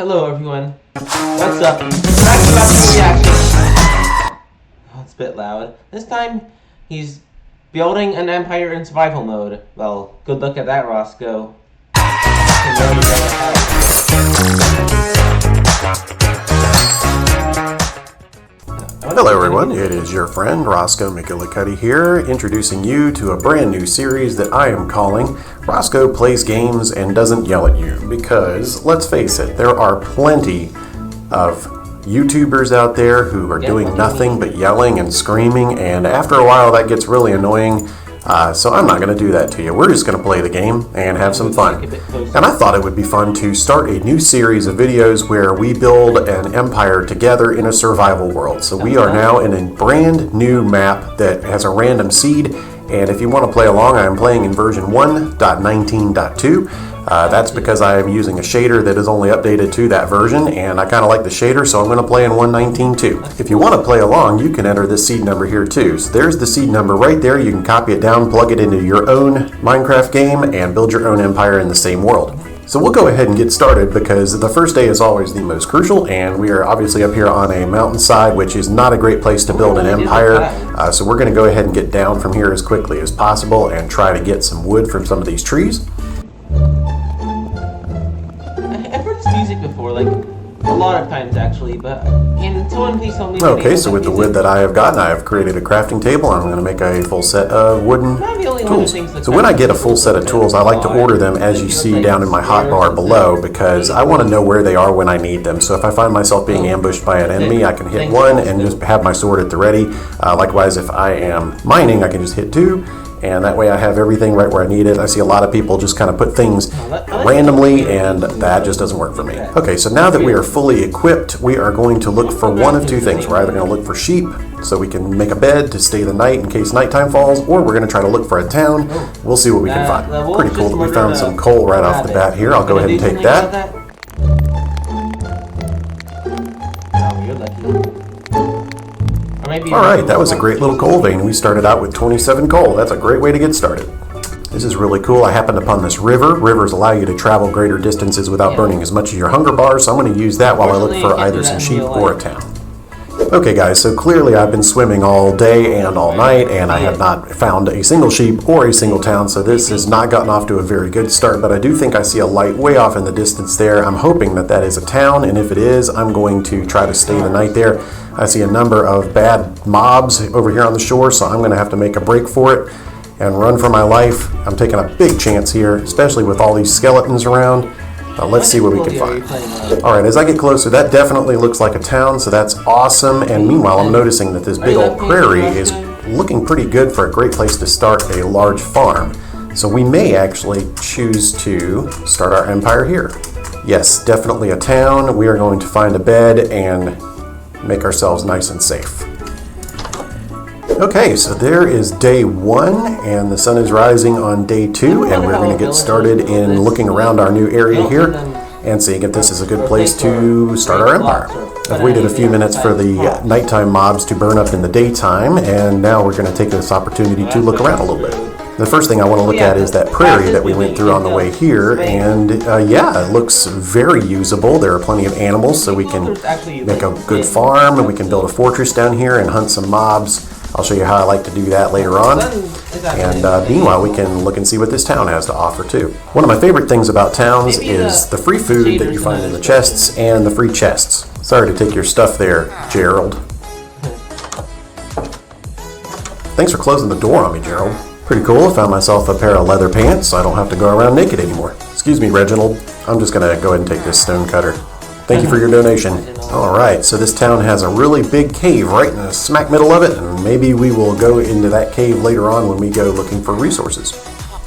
Hello everyone. What's up? We're actually about to reaction. Oh, it's a bit loud. This time, he's building an empire in survival mode. Well, good luck at that, Roscoe. Hello everyone, it is your friend Roscoe McGillicuddy here, introducing you to a brand new series that I am calling Roscoe Plays Games and Doesn't Yell at You, because, let's face it, there are plenty of YouTubers out there who are doing nothing but yelling and screaming, and after a while that gets really annoying. So I'm not going to do that to you. We're just going to play the game and have some fun. And I thought it would be fun to start a new series of videos where we build an empire together in a survival world. So we are now in a brand new map that has a random seed. And if you want to play along, I am playing in version 1.19.2. That's because I am using a shader that is only updated to that version, and I kind of like the shader, so I'm going to play in 1.19.2. If you want to play along, you can enter this seed number here too. So there's the seed number right there. You can copy it down, plug it into your own Minecraft game, and build your own empire in the same world. So we'll go ahead and get started because the first day is always the most crucial, and we are obviously up here on a mountainside, which is not a great place to build an empire. So we're going to go ahead and get down from here as quickly as possible and try to get some wood from some of these trees. I've heard this music before, like a lot of times actually, but can someone please tell me? Okay, so with the wood that I have gotten, I have created a crafting table. I'm going to make a full set of wooden tools. So when I get a full set of tools, I like to order them as you see down in my hotbar below, because I want to know where they are when I need them. So if I find myself being ambushed by an enemy, I can hit 1 and just have my sword at the ready. Likewise, if I am mining, I can just hit 2. And that way I have everything right where I need it. I see a lot of people just kind of put things randomly, and that just doesn't work for me. Okay, so now that we are fully equipped, we are going to look for one of two things. We're either going to look for sheep, so we can make a bed to stay the night in case nighttime falls, or we're going to try to look for a town. We'll see what we can find. Pretty cool that we found some coal right off the bat here. I'll go ahead and take that. Alright, that was a great little coal vein. We started out with 27 coal. That's a great way to get started. This is really cool. I happened upon this river. Rivers allow you to travel greater distances without burning as much of your hunger bars, so I'm going to use that while I look for either some sheep or a town. Okay guys, so clearly I've been swimming all day and all night, and I have not found a single sheep or a single town, so this has not gotten off to a very good start, but I do think I see a light way off in the distance there. I'm hoping that that is a town, and if it is, I'm going to try to stay the night there. I see a number of bad mobs over here on the shore, so I'm going to have to make a break for it and run for my life. I'm taking a big chance here, especially with all these skeletons around. Let's see what we can find. Alright, as I get closer, that definitely looks like a town, so that's awesome. And meanwhile, I'm noticing that this big old prairie is looking pretty good for a great place to start a large farm. So we may actually choose to start our empire here. Yes, definitely a town. We are going to find a bed and make ourselves nice and safe. Okay, so there is day 1, and the sun is rising on day 2, and we're going to get started in looking around our new area here and seeing if this is a good place to start our empire. I've waited a few minutes for the nighttime mobs to burn up in the daytime, and now we're going to take this opportunity to look around a little bit. The first thing I want to look at is that prairie that we went through on the way here, and yeah, it looks very usable. There are plenty of animals, so we can make a good farm, and we can build a fortress down here and hunt some mobs. I'll show you how I like to do that later on. And meanwhile, we can look and see what this town has to offer too. One of my favorite things about towns is the free food that you find in the chests and the free chests. Sorry to take your stuff there, Gerald. Thanks for closing the door on me, Gerald. Pretty cool. I found myself a pair of leather pants, so I don't have to go around naked anymore. Excuse me, Reginald. I'm just going to go ahead and take this stone cutter. Thank you for your donation. Alright, so this town has a really big cave right in the smack middle of it, and maybe we will go into that cave later on when we go looking for resources.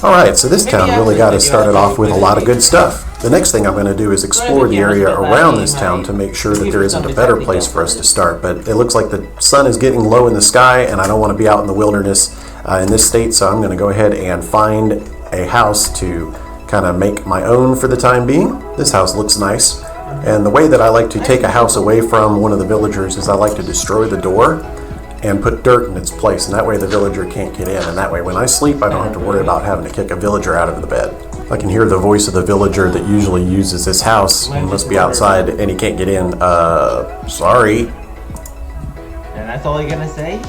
Alright, so this town really got us started off with a lot of good stuff. The next thing I'm going to do is explore the area around this town to make sure that there isn't a better place for us to start, but it looks like the sun is getting low in the sky, and I don't want to be out in the wilderness in this state, so I'm going to go ahead and find a house to kind of make my own for the time being. This house looks nice. And the way that I like to take a house away from one of the villagers is I like to destroy the door and put dirt in its place, and that way the villager can't get in, and that way when I sleep I don't have to worry about having to kick a villager out of the bed. I can hear the voice of the villager that usually uses this house. He must be outside and he can't get in. Sorry. And that's all you're gonna say?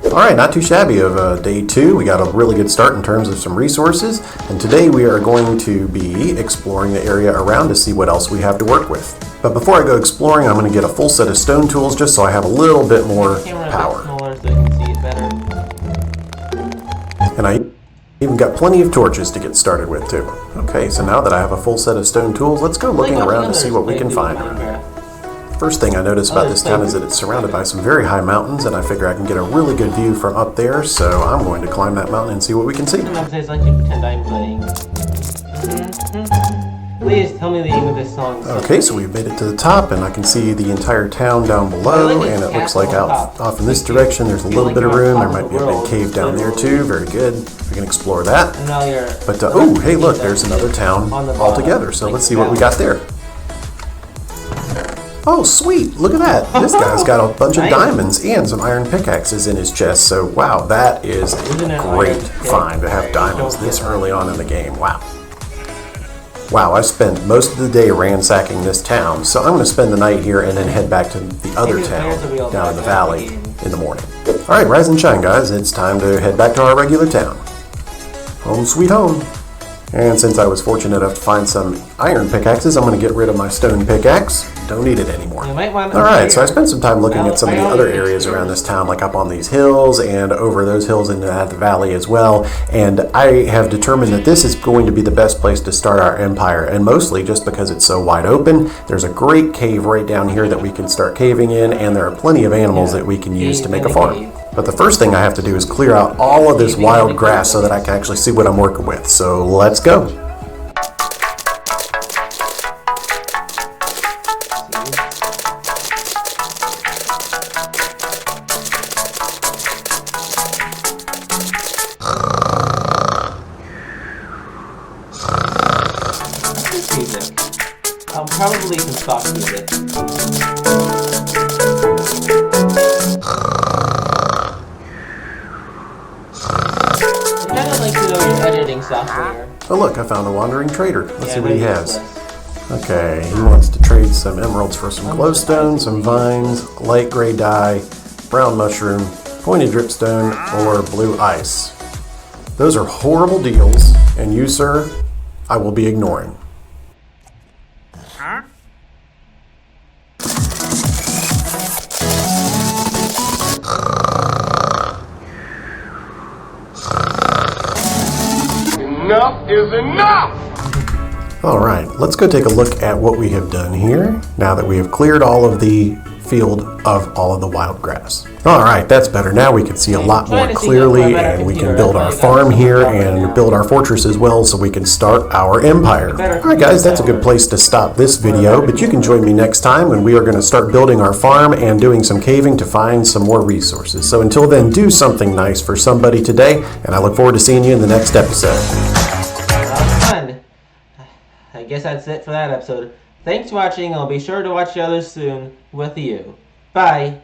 Alright, not too shabby of day 2. We got a really good start in terms of some resources. And today we are going to be exploring the area around to see what else we have to work with. But before I go exploring, I'm going to get a full set of stone tools just so I have a little bit more power. Smaller so you can see it better. And I even got plenty of torches to get started with too. Okay, so now that I have a full set of stone tools, let's go looking around to see what we can find. First thing I notice about this town is that it's surrounded by some very high mountains, and I figure I can get a really good view from up there, so I'm going to climb that mountain and see what we can see. It's like you pretend I'm playing. Please tell me the name of this song. Okay, so we've made it to the top, and I can see the entire town down below, and it looks like out off in this direction there's a little bit of room. There might be a big cave down there too. Very good. We can explore that. But, oh, hey, look, there's another town altogether, so let's see what we got there. Oh, sweet! Look at that! This guy's got a bunch of diamonds and some iron pickaxes in his chest, so wow, that is a great find to have diamonds this early on in the game. Wow. Wow, I spent most of the day ransacking this town, so I'm going to spend the night here and then head back to the other town down in the valley in the morning. Alright, rise and shine, guys. It's time to head back to our regular town. Home sweet home. And since I was fortunate enough to find some iron pickaxes, I'm going to get rid of my stone pickaxe. Don't need it anymore. Alright, so I spent some time looking at some of the other areas around this town, like up on these hills and over those hills into the valley as well. And I have determined that this is going to be the best place to start our empire, and mostly just because it's so wide open. There's a great cave right down here that we can start caving in, and there are plenty of animals that we can use to make a farm. But the first thing I have to do is clear out all of this wild grass so that I can actually see what I'm working with. So let's go. I'll probably some stock music. Software. Oh look, I found a wandering trader. Let's see what he has. Okay, he wants to trade some emeralds for some glowstone, some vines, light gray dye, brown mushroom, pointed dripstone, or blue ice. Those are horrible deals, and you, sir, I will be ignoring. Enough is enough! Alright, let's go take a look at what we have done here now that we have cleared all of the field of all of the wild grass. Alright, that's better. Now we can see a lot more clearly, and we can build our farm here and build our fortress as well so we can start our empire. Alright guys, that's a good place to stop this video, but you can join me next time when we are going to start building our farm and doing some caving to find some more resources. So until then, do something nice for somebody today, and I look forward to seeing you in the next episode. Fun. I guess that's it for that episode. Thanks for watching. I'll be sure to watch the others soon with you. Bye.